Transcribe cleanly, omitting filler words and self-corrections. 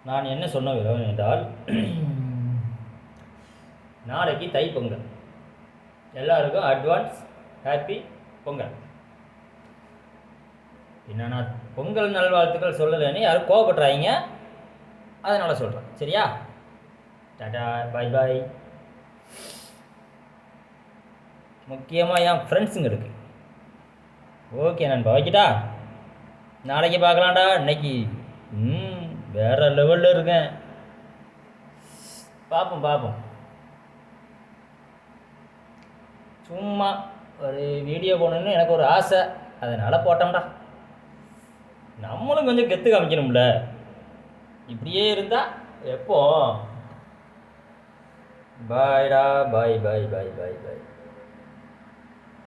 நான் என்ன சொன்ன விதம் என்றால், நாளைக்கு தைப்பொங்கல். எல்லாருக்கும் அட்வான்ஸ் ஹாப்பி பொங்கல். என்ன நான் பொங்கல் நல்வாழ்த்துக்கள் சொல்லலைன்னு யாரும் கோவப்படுறாங்க, அதனால் சொல்கிறேன். சரியா? டாடா, பாய் பாய். முக்கியமாக என் ஃப்ரெண்ட்ஸுங்களுக்கு ஓகே நண்பா, வைக்கிட்டா? நாளைக்கு பார்க்கலாம்டா. இன்னைக்கு வேறு லெவலில் இருக்கேன். பார்ப்போம். சும்மா ஒரு வீடியோ போடணுன்னு எனக்கு ஒரு ஆசை, அதனால் போட்டோம்டா. நம்மளும் கொஞ்சம் கெத்து காமிக்கணும்ல. இப்படியே இருந்தால் எப்போ? பாய்டா, பாய்.